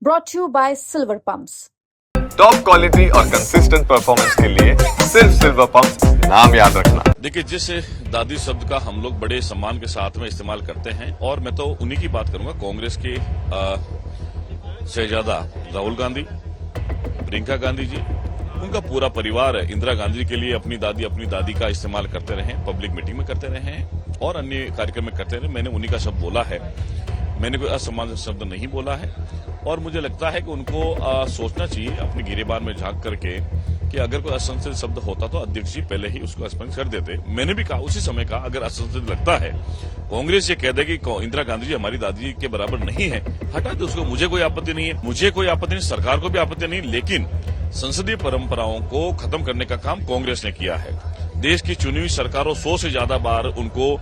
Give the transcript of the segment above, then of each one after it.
brought to you by Silver Pumps. Top quality और consistent performance के लिए सिर्फ सिल्वर पंप्स नाम याद रखना। देखिए, जिस दादी शब्द का हम लोग बड़े सम्मान के साथ में इस्तेमाल करते हैं, और मैं तो उन्हीं की बात करूंगा, कांग्रेस के शहजादा राहुल गांधी, प्रियंका गांधी जी, उनका पूरा परिवार इंदिरा गांधी के लिए अपनी दादी का इस्तेमाल करते रहे, पब्लिक मीटिंग में करते रहे और अन्य कार्यक्रम में करते रहे। मैंने उन्हीं का शब्द बोला है, मैंने कोई असम्मान शब्द नहीं बोला है। और मुझे लगता है कि उनको सोचना चाहिए अपनी गिरेबान में झांक करके कि अगर कोई असंसद शब्द होता तो अध्यक्ष जी पहले ही उसको स्पष्ट कर देते। मैंने भी कहा उसी समय कहा, अगर असंसद लगता है, कांग्रेस ये कह दे कि इंदिरा गांधी जी हमारी दादी के बराबर नहीं है, हटा दे उसको, मुझे कोई आपत्ति नहीं है, मुझे कोई आपत्ति नहीं, सरकार को भी आपत्ति नहीं। लेकिन संसदीय परंपराओं को खत्म करने का काम कांग्रेस ने किया है। देश की चुनी हुई सरकारों 100 से ज्यादा बार उनको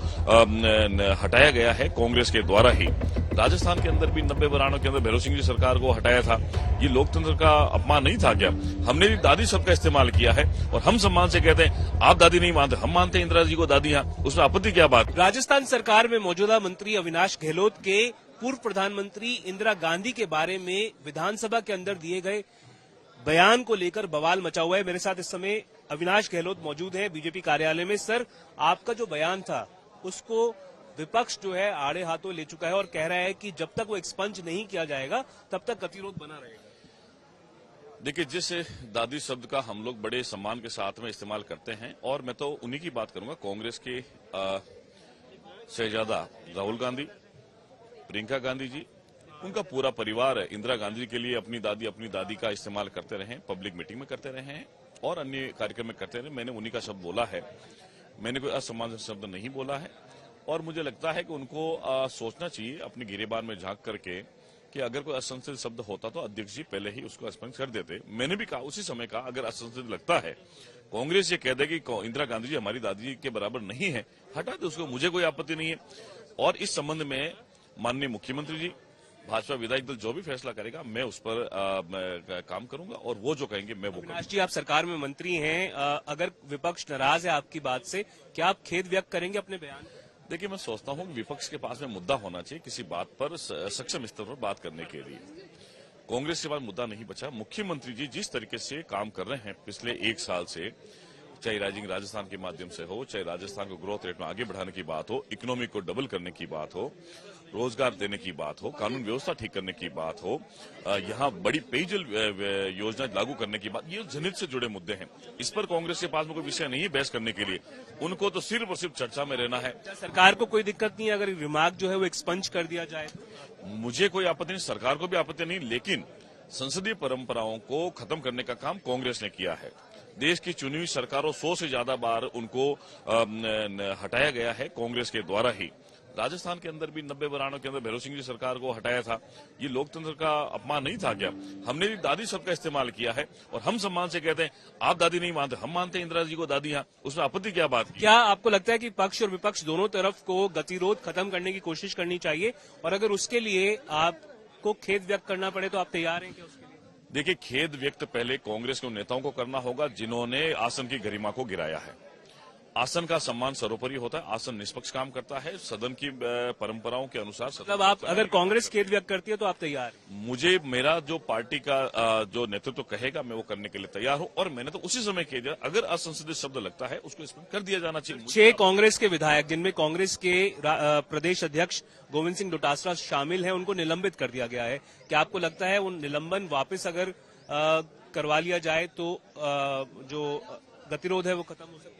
हटाया गया है कांग्रेस के द्वारा ही। राजस्थान के अंदर भी 90 बरानों के अंदर भैरव सिंह जी सरकार को हटाया था। ये लोकतंत्र का अपमान नहीं था क्या? हमने भी दादी शब्द का इस्तेमाल किया है और हम सम्मान से कहते हैं आप दादी नहीं मानते, हम मानते हैं इंदिरा जी को दादी। उसमें आपत्ति क्या बात? राजस्थान सरकार में मौजूदा मंत्री अविनाश गहलोत के पूर्व प्रधानमंत्री इंदिरा गांधी के बारे में विधानसभा के अंदर दिए गए बयान को लेकर बवाल मचा हुआ है। मेरे साथ इस समय अविनाश गहलोत मौजूद है बीजेपी कार्यालय में। सर, आपका जो बयान था उसको विपक्ष जो है आड़े हाथों ले चुका है और कह रहा है कि जब तक वो एक्सपंज नहीं किया जाएगा तब तक गतिरोध बना रहेगा। देखिए, जिस दादी शब्द का हम लोग बड़े सम्मान के साथ में इस्तेमाल करते हैं, और मैं तो उन्हीं की बात करूंगा, कांग्रेस के शहजादा राहुल गांधी, प्रियंका गांधी जी, उनका पूरा परिवार इंदिरा गांधी के लिए अपनी दादी का इस्तेमाल करते रहे, पब्लिक मीटिंग में करते रहे और अन्य कार्यक्रम में करते रहे। मैंने उन्हीं का शब्द बोला है, मैंने कोई असम्मान शब्द नहीं बोला है। और मुझे लगता है कि उनको सोचना चाहिए अपनी गिरेबान में झांक करके कि अगर कोई असंसद शब्द होता तो अध्यक्ष जी पहले ही उसको स्पष्ट कर देते। मैंने भी कहा उसी समय कहा, अगर असंसद लगता है, कांग्रेस ये कह दे कि इंदिरा गांधी जी हमारी दादी के बराबर नहीं है, हटा दे उसको, मुझे कोई आपत्ति नहीं है। और इस संबंध में माननीय मुख्यमंत्री जी, भाजपा विधायक दल जो भी फैसला करेगा मैं उस पर काम करूंगा और वो जो कहेंगे मैं वो करूंगा। जी, आप सरकार में मंत्री हैं, अगर विपक्ष नाराज है आपकी बात से, क्या आप खेद व्यक्त करेंगे अपने बयान? देखिए, मैं सोचता हूं कि विपक्ष के पास में मुद्दा होना चाहिए किसी बात पर सक्षम स्तर पर बात करने के लिए। कांग्रेस के पास मुद्दा नहीं बचा। मुख्यमंत्री जी जिस तरीके से काम कर रहे हैं पिछले 1 साल से, चाहे राइजिंग राजस्थान के माध्यम से हो, चाहे राजस्थान को ग्रोथ रेट में आगे बढ़ाने की बात हो, इकोनॉमी को डबल करने की बात हो, रोजगार देने की बात हो, कानून व्यवस्था ठीक करने की बात हो, यहाँ बड़ी पेयजल योजना लागू करने की बात, ये जनहित से जुड़े मुद्दे हैं। इस पर कांग्रेस के पास में कोई विषय नहीं है बहस करने के लिए। उनको तो सिर्फ और सिर्फ चर्चा में रहना है। सरकार को कोई दिक्कत नहीं है अगर रिमार्क जो है वो एक्सपंज कर दिया जाए? मुझे कोई आपत्ति नहीं, सरकार को भी आपत्ति नहीं, लेकिन संसदीय परंपराओं को खत्म करने का काम कांग्रेस ने किया है। देश की चुनी हुई सरकारों 100 से ज्यादा बार उनको हटाया गया है कांग्रेस के द्वारा ही। राजस्थान के अंदर भी 90 बरानों के अंदर भैरव सिंह जी सरकार को हटाया था। ये लोकतंत्र का अपमान नहीं था क्या? हमने भी दादी शब्द का इस्तेमाल किया है और हम सम्मान से कहते हैं आप दादी नहीं मानते, हम मानते हैं इंदिरा जी को दादी। उसमें आपत्ति क्या बात? क्या आपको लगता है कि पक्ष और विपक्ष दोनों तरफ को गतिरोध खत्म करने की कोशिश करनी चाहिए, और अगर उसके लिए आपको खेद व्यक्त करना पड़े तो आप तैयार हैं क्या उसके लिए? देखिए, खेद व्यक्त पहले कांग्रेस के नेताओं को करना होगा जिन्होंने आसन की गरिमा को गिराया है। आसन का सम्मान सर्वोपरि होता है, आसन निष्पक्ष काम करता है, सदन की परंपराओं के अनुसार। मतलब आप अगर कांग्रेस खेद व्यक्त करती है तो आप तैयार हैं? मुझे मेरा जो पार्टी का जो नेतृत्व कहेगा मैं वो करने के लिए तैयार हूं, और मैंने तो उसी समय कह दिया, अगर असंसदीय शब्द लगता है उसको इसमें कर दिया जाना चाहिए। 6 कांग्रेस के विधायक, जिनमें कांग्रेस के प्रदेश अध्यक्ष गोविंद सिंह डोटासरा शामिल हैं, उनको निलंबित कर दिया गया है। क्या आपको लगता है वो निलंबन वापस अगर करवा लिया जाए तो जो गतिरोध है वो खत्म हो सकता है?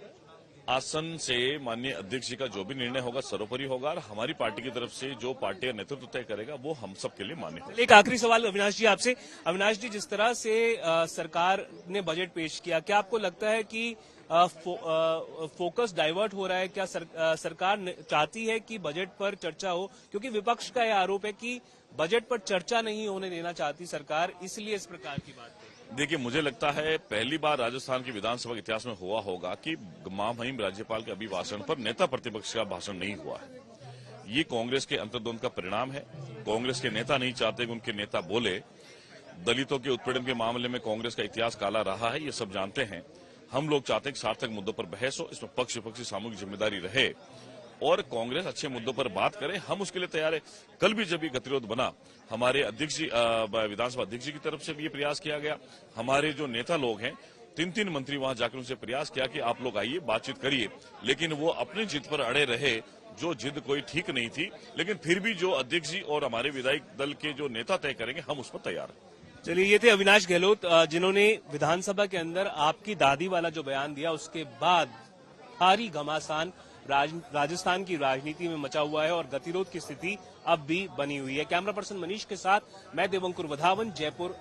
आसन से माननीय अध्यक्ष जी का जो भी निर्णय होगा सर्वोपरि होगा, और हमारी पार्टी की तरफ से जो पार्टी का नेतृत्व तय करेगा वो हम सब के लिए मान्य होगा। एक आखिरी सवाल अविनाश जी आपसे। अविनाश जी, जिस तरह से सरकार ने बजट पेश किया, क्या आपको लगता है कि फोकस डाइवर्ट हो रहा है? क्या सरकार चाहती है कि बजट पर चर्चा हो? क्योंकि विपक्ष का यह आरोप है कि बजट पर चर्चा नहीं होने देना चाहती सरकार, इसलिए इस प्रकार की बात है। देखिए, मुझे लगता है पहली बार राजस्थान की विधानसभा के इतिहास में हुआ होगा कि महामहिम राज्यपाल के अभिभाषण पर नेता प्रतिपक्ष का भाषण नहीं हुआ है। ये कांग्रेस के अंतर्द्वंद का परिणाम है। कांग्रेस के नेता नहीं चाहते कि उनके नेता बोले। दलितों के उत्पीड़न के मामले में कांग्रेस का इतिहास काला रहा है, ये सब जानते हैं। हम लोग चाहते हैं कि सार्थक मुद्दों पर बहस हो, इसमें पक्ष विपक्ष की सामूहिक जिम्मेदारी रहे और कांग्रेस अच्छे मुद्दों पर बात करे, हम उसके लिए तैयार है। कल भी जब ये गतिरोध बना, हमारे अध्यक्ष जी, विधानसभा अध्यक्ष जी की तरफ से भी ये प्रयास किया गया। हमारे जो नेता लोग हैं, 3 मंत्री वहां जाकर उनसे प्रयास किया कि आप लोग आइए, बातचीत करिए, लेकिन वो अपनी जिद पर अड़े रहे, जो जिद कोई ठीक नहीं थी। लेकिन फिर भी जो अध्यक्ष जी और हमारे विधायक दल के जो नेता तय करेंगे, हम उस पर तैयार हैं। चलिए, ये थे अविनाश गहलोत, जिन्होंने विधानसभा के अंदर आपकी दादी वाला जो बयान दिया, उसके बाद भारी घमासान राजस्थान की राजनीति में मचा हुआ है और गतिरोध की स्थिति अब भी बनी हुई है। कैमरा पर्सन मनीष के साथ मैं देवंकुर वधावन, जयपुर।